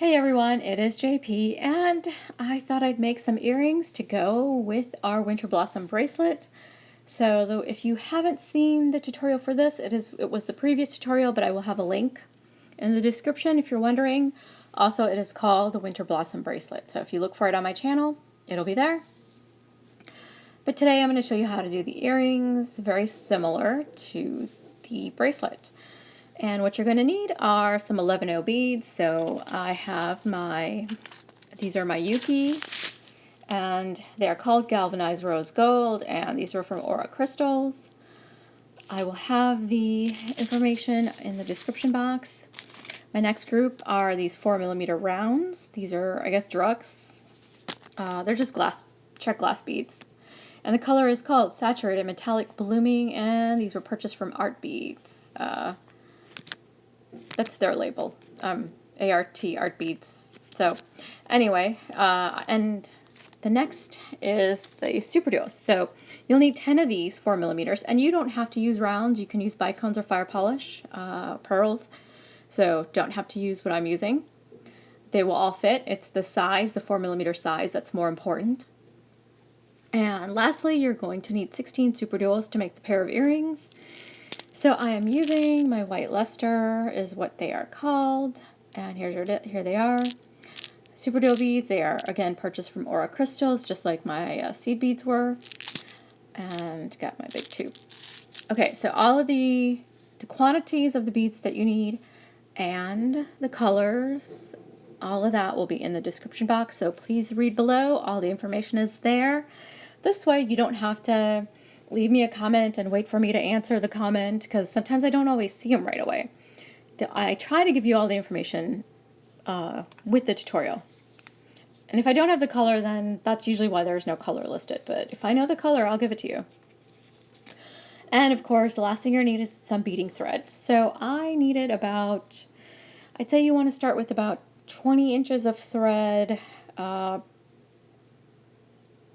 Hey everyone, it is JP, and I thought I'd make some earrings to go with our Winter Blossom bracelet. So though if you haven't seen the tutorial for this, it was the previous tutorial, but I will have a link in the description if you're wondering. Also, it is called the Winter Blossom bracelet. So if you look for it on my channel, it'll be there. But today I'm going to show you how to do the earrings, very similar to the bracelet. And what you're going to need are some 11O beads. So I have these are Miyuki, and they are called Galvanized Rose Gold, and these are from Aura Crystals. I will have the information in the description box. My next group are these 4mm rounds. These are, I guess, Drux. They're just check glass beads. And the color is called Saturated Metallic Blooming, and these were purchased from Art Beads. That's their label, ART, Art Beads. So anyway, and the next is the Super Duos. So you'll need 10 of these 4mm, and you don't have to use rounds. You can use bicones or fire polish, pearls. So don't have to use what I'm using. They will all fit. It's the size, the 4mm size, that's more important. And lastly, you're going to need 16 Super Duos to make the pair of earrings. So I am using my white luster, is what they are called, and here they are. Super Duo beads, they are again purchased from Aura Crystals, just like my seed beads were, and got my big tube. Okay, so all of the quantities of the beads that you need and the colors, all of that will be in the description box, so please read below. All the information is there. This way you don't have to leave me a comment and wait for me to answer the comment, because sometimes I don't always see them right away. I try to give you all the information with the tutorial. And if I don't have the color, then that's usually why there's no color listed. But if I know the color, I'll give it to you. And of course, the last thing you're going to need is some beading thread. So I needed about, I'd say you want to start with about 20 inches of thread,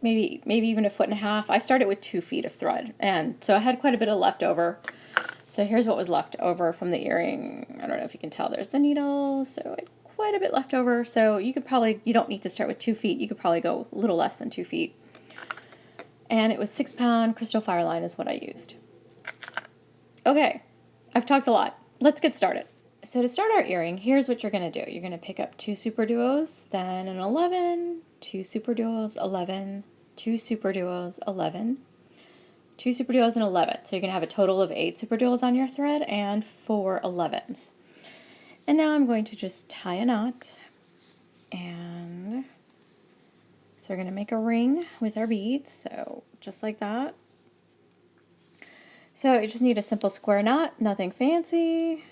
maybe even 1.5 feet. I started with 2 feet of thread, and so I had quite a bit of leftover. So here's what was left over from the earring. I don't know if you can tell, there's the needle, so I had quite a bit left over. So you don't need to start with 2 feet. You could probably go a little less than 2 feet. And it was 6-pound crystal Fireline is what I used. Okay, I've talked a lot. Let's get started. So to start our earring, here's what you're going to do. You're going to pick up 2 Super Duos, then an 11, 2 Super Duos, 11, 2 Super Duos, 11, 2 Super Duos, and 11. So you're going to have a total of 8 Super Duos on your thread and 4 11s. And now I'm going to just tie a knot. And so we're going to make a ring with our beads. So just like that. So you just need a simple square knot, nothing fancy.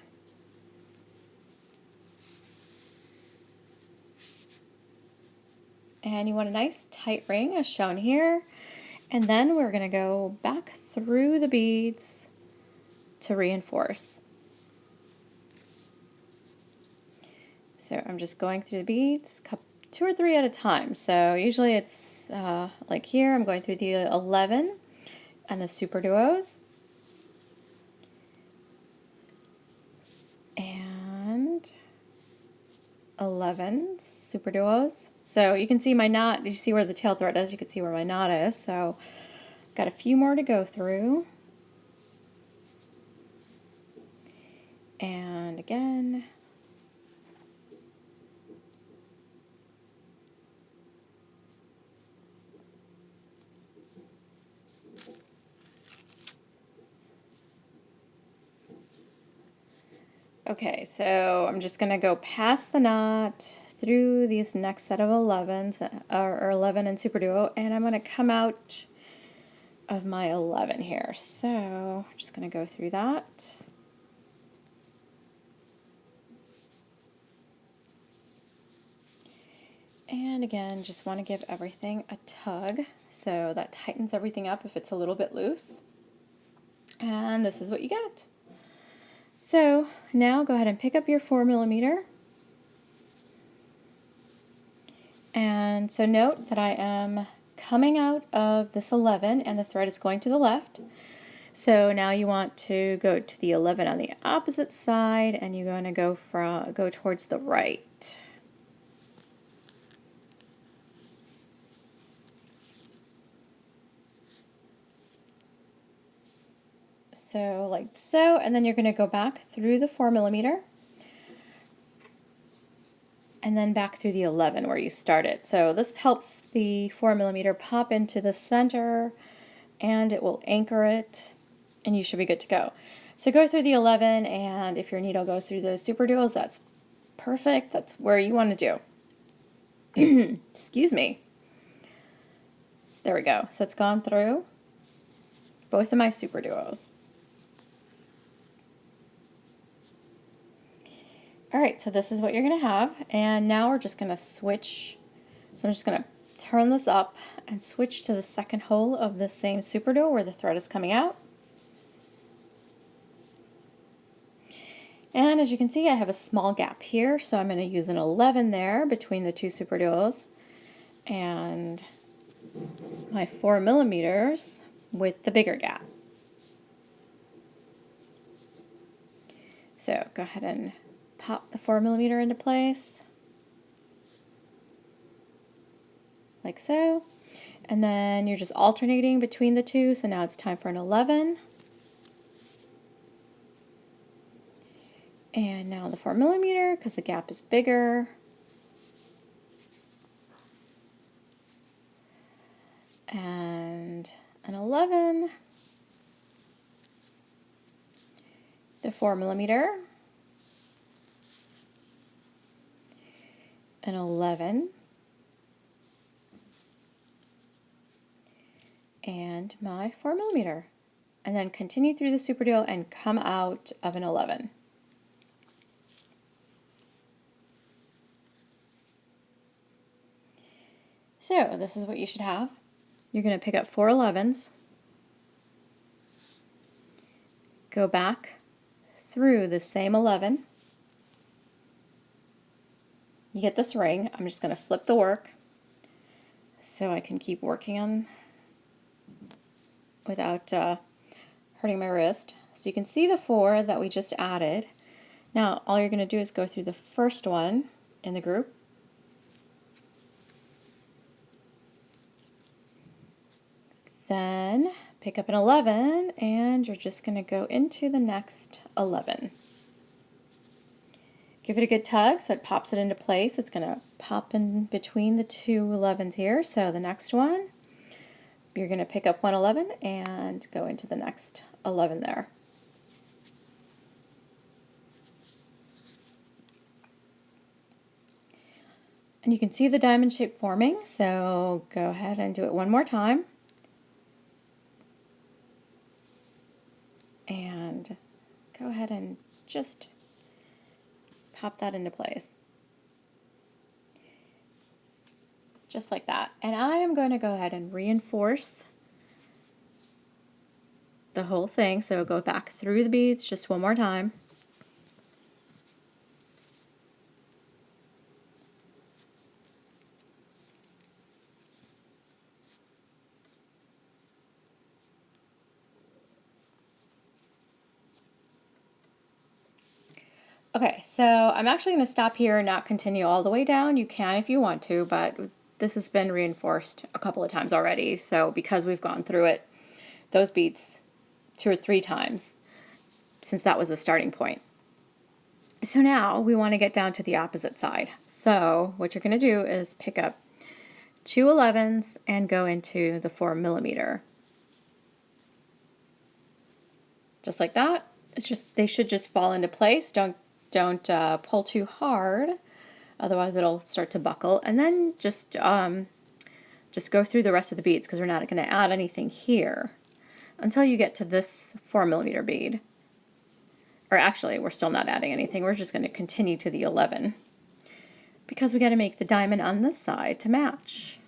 And you want a nice tight ring as shown here. And then we're going to go back through the beads to reinforce. So I'm just going through the beads, 2 or 3 at a time. So usually it's like here, I'm going through the 11 and the Super Duos. And 11 Super Duos. So you can see my knot, you see where the tail thread is, you can see where my knot is. So got a few more to go through. And again. Okay, so I'm just going to go past the knot through these next set of 11s, or 11 and Super Duo, and I'm going to come out of my 11 here. So I'm just going to go through that. And again, just want to give everything a tug, so that tightens everything up if it's a little bit loose. And this is what you get. So now go ahead and pick up your 4mm. And so note that I am coming out of this 11 and the thread is going to the left. So now you want to go to the 11 on the opposite side, and you're going to go towards the right. So like so, and then you're going to go back through the 4mm and then back through the 11 where you started. So this helps the 4mm pop into the center and it will anchor it and you should be good to go. So go through the 11, and if your needle goes through the super duals, that's perfect. That's where you want to do. Excuse me. There we go. So it's gone through both of my super duos. All right, so this is what you're going to have, and now we're just going to switch. So I'm just going to turn this up and switch to the second hole of the same super duo where the thread is coming out. And as you can see, I have a small gap here, so I'm going to use an 11 there between the two super duos and my 4mm with the bigger gap. So go ahead and pop the 4mm into place, like so. And then you're just alternating between the two, so now it's time for an 11. And now the 4mm, because the gap is bigger. And an 11. The 4mm. An 11. And my 4mm. And then continue through the super duo and come out of an 11. So this is what you should have. You're going to pick up 4 11s, go back through the same 11. You get this ring. I'm just going to flip the work so I can keep working on without hurting my wrist. So you can see the 4 that we just added. Now all you're going to do is go through the first one in the group. Then pick up an 11 and you're just going to go into the next 11. Give it a good tug so it pops it into place. It's going to pop in between the two 11s here. So the next one, you're going to pick up one 11 and go into the next 11 there. And you can see the diamond shape forming, so go ahead and do it one more time. And go ahead and just pop that into place. Just like that. And I am going to go ahead and reinforce the whole thing. So go back through the beads just one more time. Okay, so I'm actually going to stop here and not continue all the way down. You can if you want to, but this has been reinforced a couple of times already. So because we've gone through it, those beads 2 or 3 times since that was the starting point. So now we want to get down to the opposite side. So what you're going to do is pick up 2 11s and go into the 4mm. Just like that. It's just, they should just fall into place. Don't pull too hard, otherwise it'll start to buckle. And then just go through the rest of the beads because we're not going to add anything here until you get to this 4mm bead. Or actually, we're still not adding anything. We're just going to continue to the 11 because we got to make the diamond on this side to match.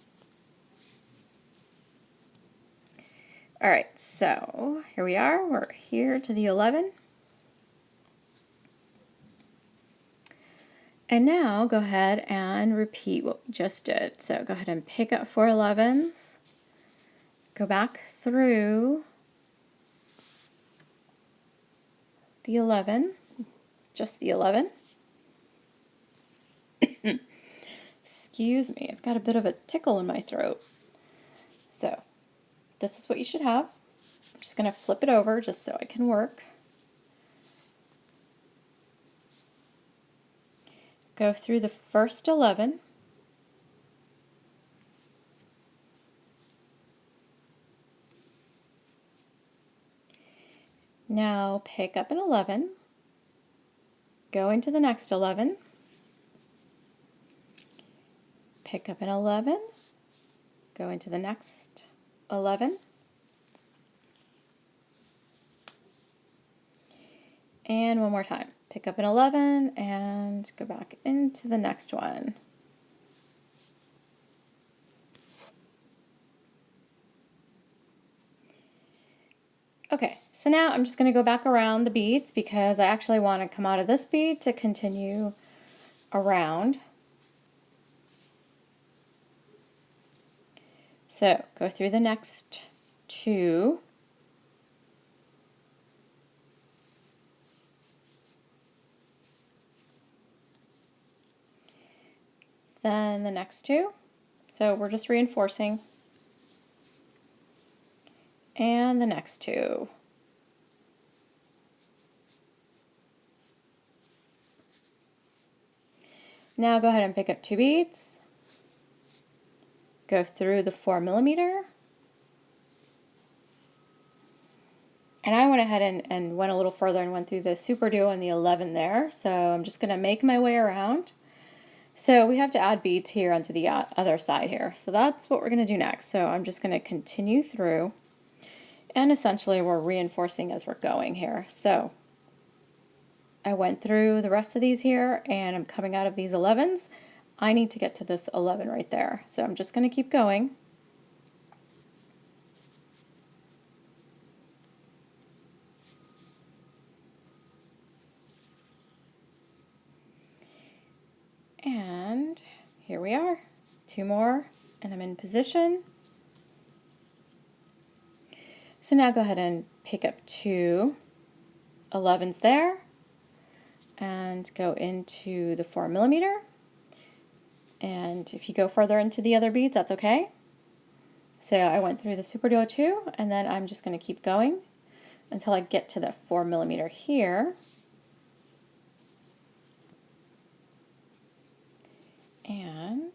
All right, so here we are. We're here to the 11. And now go ahead and repeat what we just did. So go ahead and pick up 4 11s, go back through the 11, just the 11. Excuse me, I've got a bit of a tickle in my throat. So this is what you should have. just going to flip it over just so I can work. Go through the first 11. Now pick up an 11, go into the next 11, pick up an 11, go into the next 11, and one more time. Pick up an 11 and go back into the next one. Okay, so now I'm just going to go back around the beads because I actually want to come out of this bead to continue around. So go through the next 2. Then the next 2. So we're just reinforcing. And the next 2. Now go ahead and pick up 2 beads. Go through the 4mm. And I went ahead and went a little further and went through the super duo and the 11 there. So I'm just going to make my way around. So we have to add beads here onto the other side here. So that's what we're going to do next. So I'm just going to continue through. And essentially we're reinforcing as we're going here. So I went through the rest of these here and I'm coming out of these 11s. I need to get to this 11 right there. So I'm just going to keep going. And here we are. 2 more and I'm in position. So now go ahead and pick up 2 11s there and go into the 4mm. And if you go further into the other beads, that's okay. So I went through the super duo 2 and then I'm just going to keep going until I get to the 4mm here. And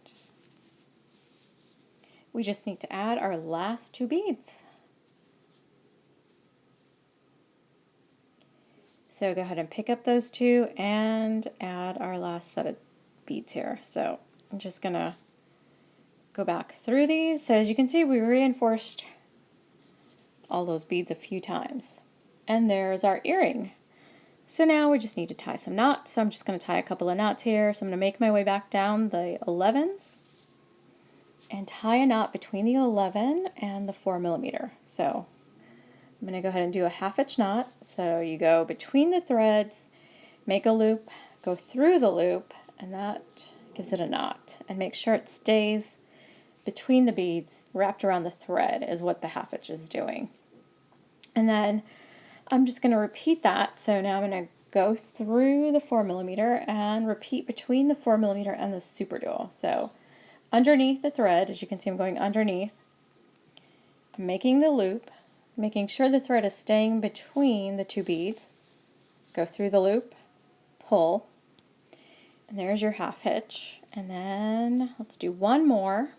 we just need to add our last 2 beads. So go ahead and pick up those 2 and add our last set of beads here. So I'm just going to go back through these. So as you can see, we reinforced all those beads a few times. And there's our earring. So now we just need to tie some knots. So I'm just going to tie a couple of knots here. So I'm going to make my way back down the 11s and tie a knot between the 11 and the 4mm. So I'm going to go ahead and do a 1/2 inch knot. So you go between the threads, make a loop, go through the loop, and that gives it a knot. And make sure it stays between the beads, wrapped around the thread is what the 1/2 inch is doing. And then I'm just going to repeat that. So now I'm going to go through the 4mm and repeat between the 4mm and the super duo. So underneath the thread, as you can see, I'm going underneath. I'm making the loop, making sure the thread is staying between the 2 beads. Go through the loop, pull, and there's your 1/2 hitch. And then let's do one more.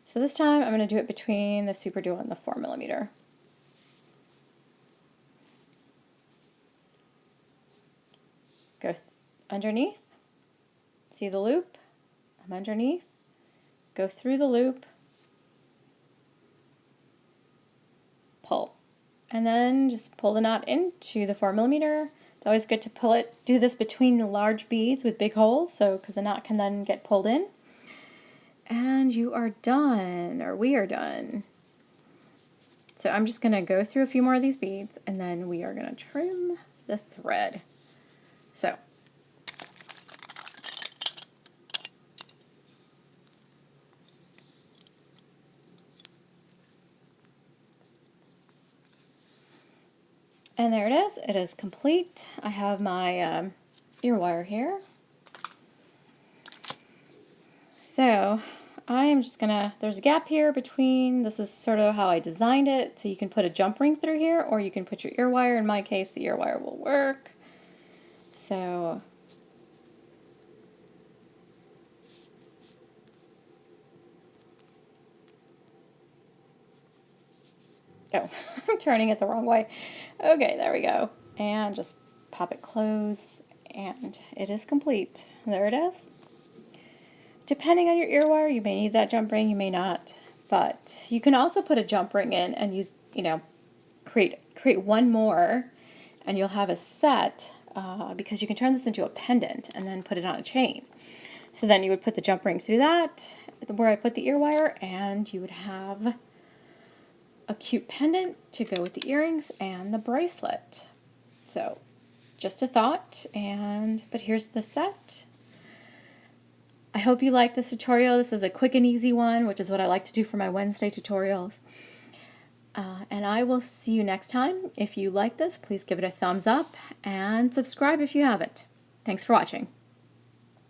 So this time I'm going to do it between the super duo and the 4mm. Go underneath, see the loop, I'm underneath, go through the loop, pull, and then just pull the knot into the 4mm. It's always good to pull it, do this between the large beads with big holes, so because the knot can then get pulled in. And you are done, or we are done. So I'm just going to go through a few more of these beads and then we are going to trim the thread. So and there it is. It is complete. I have my ear wire here. So I am just gonna, there's a gap here between, this is sort of how I designed it, so you can put a jump ring through here, or you can put your ear wire. In my case, the ear wire will work. So, oh, I'm turning it the wrong way. Okay, there we go. And just pop it close, and it is complete. There it is. Depending on your ear wire, you may need that jump ring, you may not. But you can also put a jump ring in and use, create one more, and you'll have a set, because you can turn this into a pendant and then put it on a chain. So then you would put the jump ring through that, where I put the ear wire, and you would have a cute pendant to go with the earrings and the bracelet. So just a thought, but here's the set. I hope you like this tutorial. This is a quick and easy one, which is what I like to do for my Wednesday tutorials. And I will see you next time. If you like this, please give it a thumbs up and subscribe if you haven't. Thanks for watching.